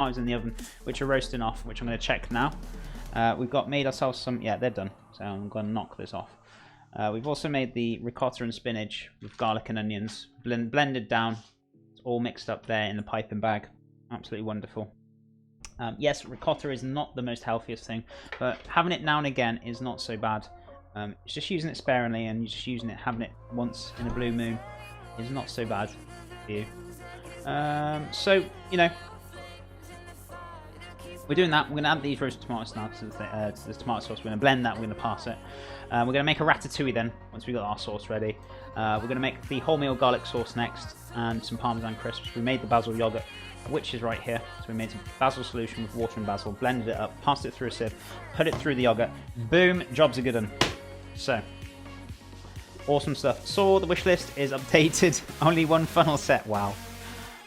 tomatoes in the oven, which are roasting off, which I'm going to check now. We've made ourselves some, yeah, they're done. So I'm going to knock this off. We've also made the ricotta and spinach with garlic and onions, blended down. It's all mixed up there in the piping bag. Absolutely wonderful. Yes, ricotta is not the most healthiest thing, but having it now and again is not so bad. It's just using it sparingly, and just using it, having it once in a blue moon is not so bad for you. So, you know, we're doing that. We're going to add these roasted tomatoes now to the tomato sauce. We're going to blend that. We're going to pass it. We're going to make a ratatouille then, once we've got our sauce ready. We're going to make the wholemeal garlic sauce next, and some Parmesan crisps. We made the basil yogurt, which is right here. So we made some basil solution with water and basil, blended it up, passed it through a sieve, put it through the yogurt. Boom, job's a good one. So, awesome stuff. Saw the wish list is updated. Only one funnel set. Wow.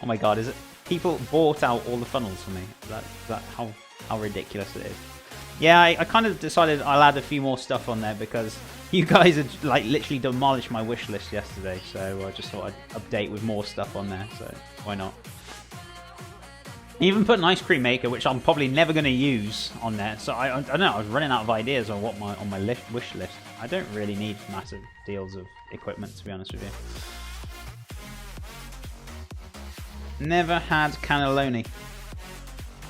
Oh my god, is it? People bought out all the funnels for me. Is that how ridiculous it is? Yeah, I kind of decided I'll add a few more stuff on there because you guys had like literally demolished my wish list yesterday. So I just thought I'd update with more stuff on there. So why not? Even put an ice cream maker, which I'm probably never going to use, on there. So I don't know. I was running out of ideas on what on my wish list. I don't really need massive deals of equipment, to be honest with you. Never had cannelloni.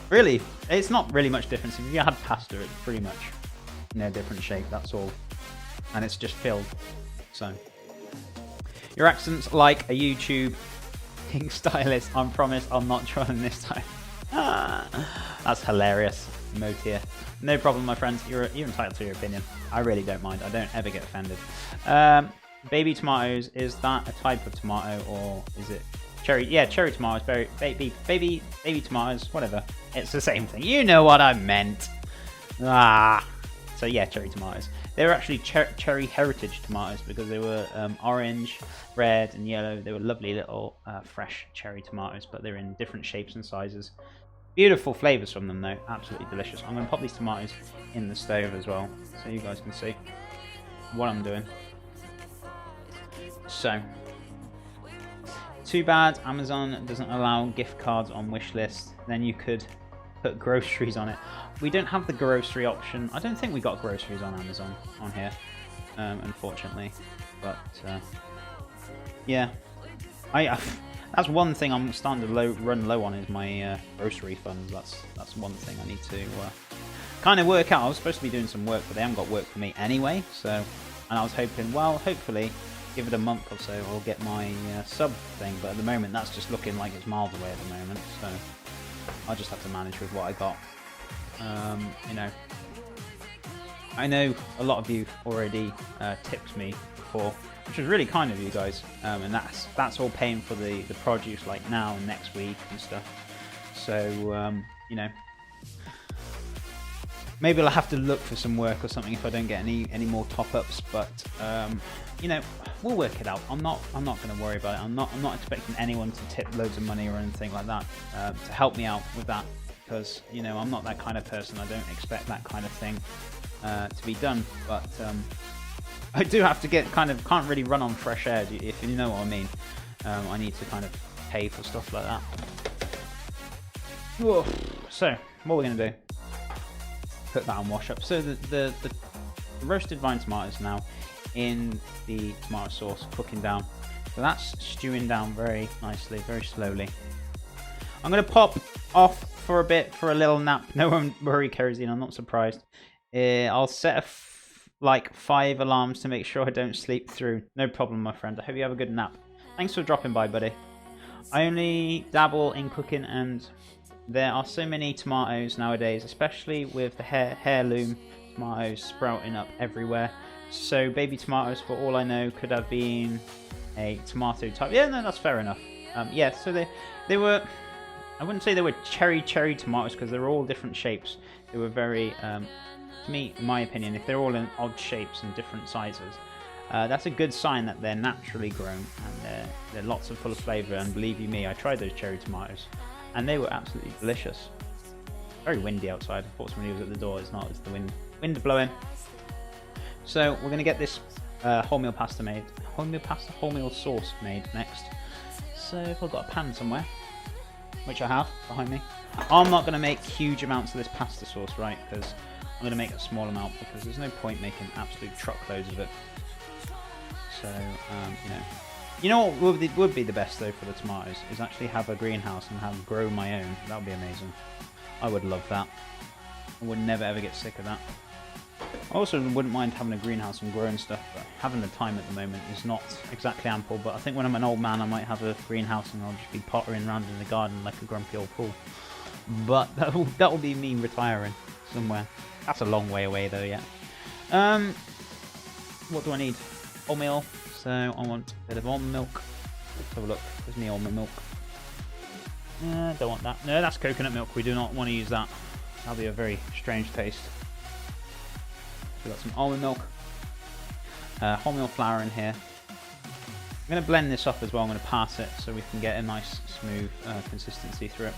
Really, it's not really much difference. If you had pasta, it's pretty much no different shape. That's all, and it's just filled. So your accent's like a YouTube King stylist. I promise I'm not trying this time. That's hilarious. Emote here. No problem, my friends. You're entitled to your opinion. I really don't mind. I don't ever get offended. Baby tomatoes, is that a type of tomato or is it cherry? Yeah, cherry tomatoes. Baby tomatoes. Whatever. It's the same thing. You know what I meant. So yeah, cherry tomatoes. They were actually cherry heritage tomatoes because they were orange, red, and yellow. They were lovely little fresh cherry tomatoes, but they're in different shapes and sizes. Beautiful flavours from them though, absolutely delicious. I'm going to pop these tomatoes in the stove as well, so you guys can see what I'm doing. So, too bad Amazon doesn't allow gift cards on wishlist. Then you could put groceries on it. We don't have the grocery option. I don't think we got groceries on Amazon on here, unfortunately. But yeah, that's one thing I'm starting to run low on is my grocery funds. That's one thing I need to kind of work out. I was supposed to be doing some work, but they haven't got work for me anyway. So, and I was hoping, well, hopefully, give it a month or so, I'll get my sub thing. But at the moment, that's just looking like it's miles away at the moment. So I'll just have to manage with what I got. You know, I know a lot of you already tipped me before, which was really kind of you guys, and that's all paying for the produce like now and next week and stuff. So you know, maybe I'll have to look for some work or something if I don't get any more top-ups. But you know, we'll work it out. I'm not going to worry about it. I'm not expecting anyone to tip loads of money or anything like that to help me out with that, because you know I'm not that kind of person. I don't expect that kind of thing to be done. But I do have to can't really run on fresh air, if you know what I mean. I need to kind of pay for stuff like that. Whoa. So what we're going to do, put that on wash up. So the roasted vine tomatoes now in the tomato sauce, cooking down. So that's stewing down very nicely, very slowly. I'm going to pop off for a bit for a little nap. No one worry, Kerosene, I'm not surprised. I'll set like 5 alarms to make sure I don't sleep through. No problem, my friend. I hope you have a good nap. Thanks for dropping by, buddy. I only dabble in cooking, and there are so many tomatoes nowadays, especially with the heirloom tomatoes sprouting up everywhere. So baby tomatoes, for all I know, could have been a tomato type. Yeah, no, that's fair enough. Yeah, so they were, I wouldn't say they were cherry tomatoes because they were all different shapes. They were very, to me, in my opinion, if they're all in odd shapes and different sizes, that's a good sign that they're naturally grown and they're lots of full of flavour. And believe you me, I tried those cherry tomatoes and they were absolutely delicious. Very windy outside. I thought somebody was at the door. It's not. It's the wind blowing. So we're going to get this wholemeal pasta made. Wholemeal sauce made next. So if I've got a pan somewhere, which I have behind me. I'm not going to make huge amounts of this pasta sauce, right? Because I'm going to make a small amount because there's no point making absolute truckloads of it. So, you know what would be the best though for the tomatoes is actually have a greenhouse and grow my own. That would be amazing. I would love that. I would never ever get sick of that. I also wouldn't mind having a greenhouse and growing stuff, but having the time at the moment is not exactly ample. But I think when I'm an old man, I might have a greenhouse and I'll just be pottering around in the garden like a grumpy old fool. But that will be me retiring somewhere. That's a long way away though, yeah. What do I need? Wholemeal. So I want a bit of almond milk. Let's have a look. Where's my almond milk? Don't want that. No, that's coconut milk. We do not want to use that. That'll be a very strange taste. So we've got some almond milk. Wholemeal flour in here. I'm going to blend this up as well. I'm going to pass it so we can get a nice smooth consistency through it.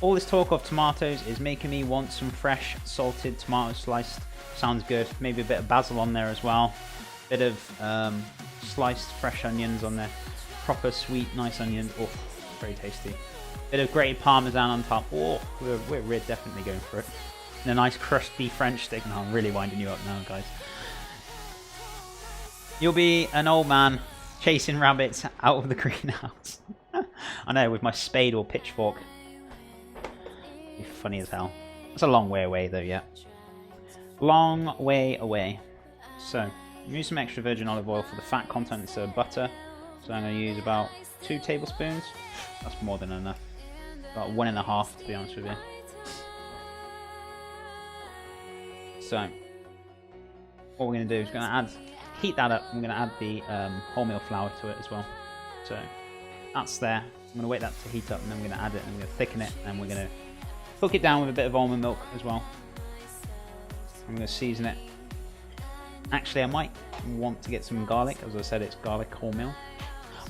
All this talk of tomatoes is making me want some fresh salted tomatoes sliced. Sounds good. Maybe a bit of basil on there as well. Bit of sliced fresh onions on there. Proper sweet, nice onion. Oh, very tasty. Bit of grated parmesan on top. Oh, we're definitely going for it. And a nice crusty French stick. No, I'm really winding you up now, guys. You'll be an old man chasing rabbits out of the greenhouse. I know, with my spade or pitchfork. Be funny as hell. It's a long way away though, yeah. Long way away. So, I'm use some extra virgin olive oil for the fat content instead of butter. So I'm going to use about 2 tablespoons. That's more than enough. About 1.5 to be honest with you. So, what we're going to do is heat that up. I'm going to add the wholemeal flour to it as well. So, that's there. I'm going to wait that to heat up and then we're going to add it and we're going to thicken it and we're going to cook it down with a bit of almond milk as well. I'm going to season it. Actually, I might want to get some garlic. As I said, it's garlic wholemeal.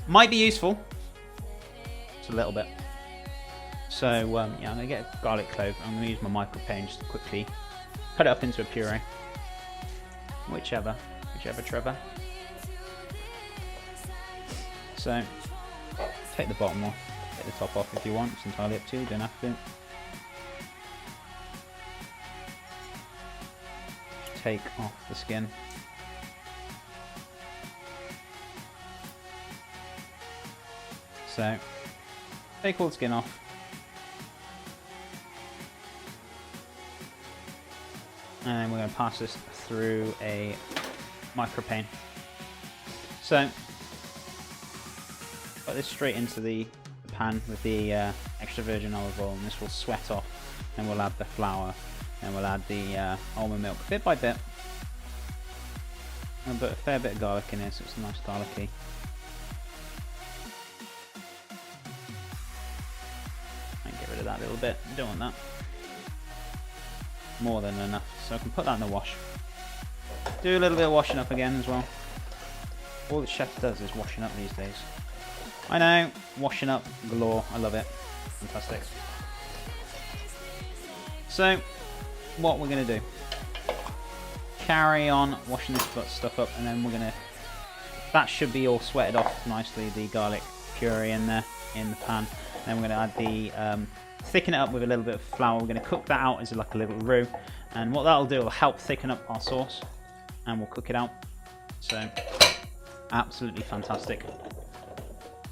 Might be useful. Just a little bit. So, yeah, I'm going to get a garlic clove. I'm going to use my micropane just to quickly cut it up into a puree. Whichever Trevor. So, take the bottom off. Take the top off if you want. It's entirely up to you. Don't have to. Take off the skin. So, take all the skin off. And we're going to pass this through a micropane. So, put this straight into the pan with the extra virgin olive oil, and this will sweat off. Then we'll add the flour. And we'll add the almond milk bit by bit. I'll put a fair bit of garlic in here so it's nice garlicky. And get rid of that a little bit. You don't want that. More than enough. So I can put that in the wash. Do a little bit of washing up again as well. All the chef does is washing up these days. I know, washing up galore. I love it. Fantastic. So, what we're going to do, carry on washing this stuff up, and then we're going to, that should be all sweated off nicely, the garlic puree in there in the pan. Then we're going to add the thicken it up with a little bit of flour. We're going to cook that out as like a little roux, and what that'll do will help thicken up our sauce, and we'll cook it out. So absolutely fantastic.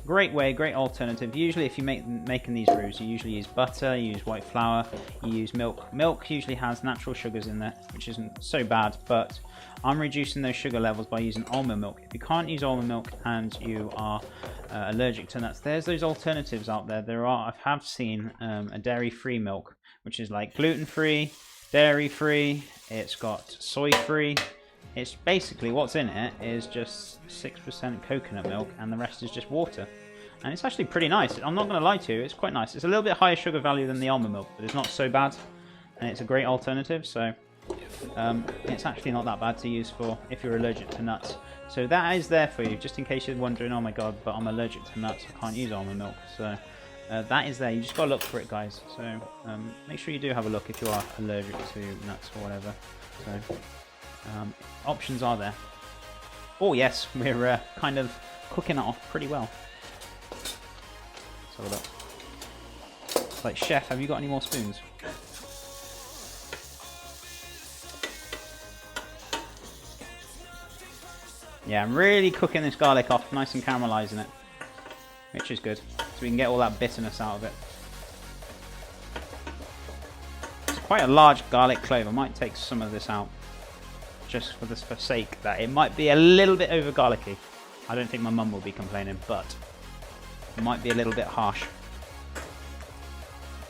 Great way, great alternative. Usually if you're making these roux, you usually use butter, you use white flour, you use milk. Milk usually has natural sugars in there, which isn't so bad, but I'm reducing those sugar levels by using almond milk. If you can't use almond milk and you are allergic to nuts, there's those alternatives out there. I have seen a dairy-free milk, which is like gluten-free, dairy-free, it's got soy-free. It's basically, what's in it is just 6% coconut milk and the rest is just water. And it's actually pretty nice. I'm not going to lie to you, it's quite nice. It's a little bit higher sugar value than the almond milk, but it's not so bad. And it's a great alternative, so it's actually not that bad to use for if you're allergic to nuts. So that is there for you, just in case you're wondering, oh my god, but I'm allergic to nuts, I can't use almond milk. So that is there, you just got to look for it, guys. So make sure you do have a look if you are allergic to nuts or whatever. So options are there. Oh yes, we're kind of cooking that off pretty well. Let's have a look. It's like, chef, have you got any more spoons? Yeah, I'm really cooking this garlic off, nice and caramelising it, which is good, so we can get all that bitterness out of it. It's quite a large garlic clove. I might take some of this out, just for the sake that it might be a little bit over garlicky. I don't think my mum will be complaining, but it might be a little bit harsh,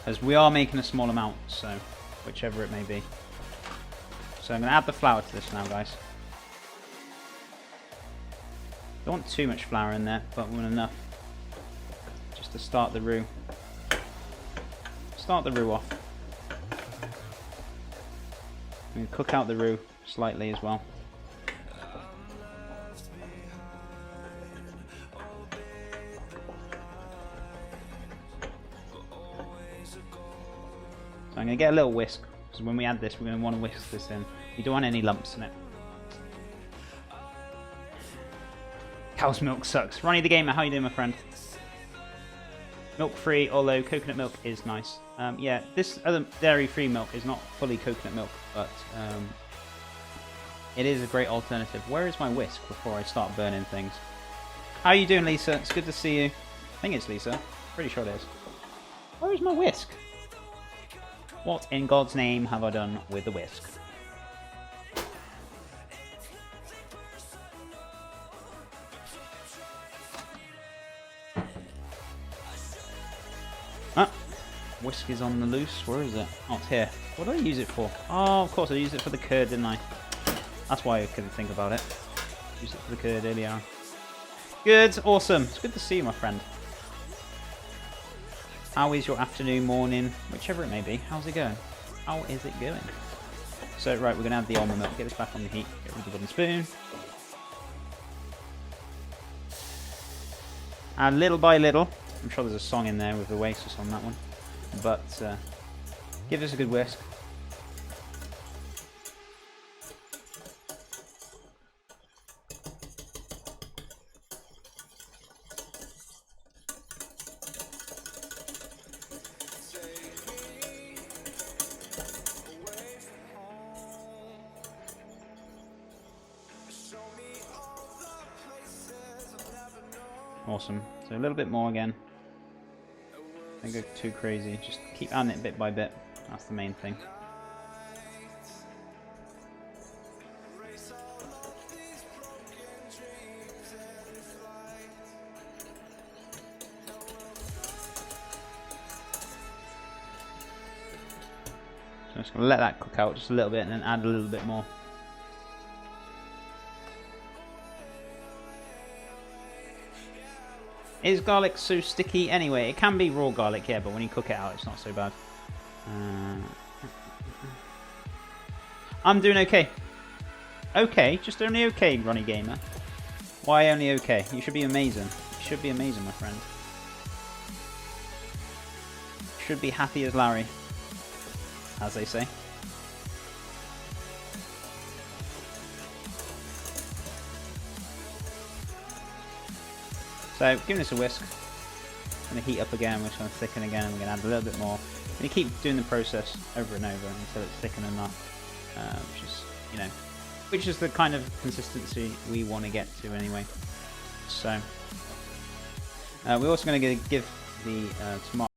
as we are making a small amount, so whichever it may be. So I'm going to add the flour to this now, guys. Don't want too much flour in there, but we want enough just to start the roux. Start the roux off. We can cook out the roux slightly as well. So I'm going to get a little whisk, because when we add this, we're going to want to whisk this in. You don't want any lumps in it. Cow's milk sucks. Ronnie the Gamer, how you doing, my friend? Milk free, although coconut milk is nice. Yeah, this other dairy-free milk is not fully coconut milk, but it is a great alternative. Where is my whisk before I start burning things? How are you doing, Lisa? It's good to see you. I think it's Lisa. Pretty sure it is. Where is my whisk? What in God's name have I done with the whisk? Ah, whisk is on the loose. Where is it? Oh, it's here. What did I use it for? Oh, of course, I used it for the curd, didn't I? That's why I couldn't think about it. Used it for the curd earlier. Good, awesome. It's good to see you, my friend. How is your afternoon, morning, whichever it may be? How's it going? How is it going? So, right, we're going to add the almond milk. Get this back on the heat. Get rid of the wooden spoon. And little by little, I'm sure there's a song in there with Oasis on that one, but give this a good whisk. Awesome. So a little bit more again. Don't go too crazy. Just keep adding it bit by bit. That's the main thing. So I'm just going to let that cook out just a little bit and then add a little bit more. Is garlic so sticky anyway? It can be raw garlic, yeah, but when you cook it out, it's not so bad. I'm doing okay. Okay? Just only okay, Ronnie Gamer. Why only okay? You should be amazing. You should be amazing, my friend. You should be happy as Larry, as they say. So, giving this a whisk. I'm going to heat up again, we're just going to thicken again, and we're going to add a little bit more. We're going to keep doing the process over and over until it's thickened enough, which is the kind of consistency we want to get to anyway. So, we're also going to give the tomato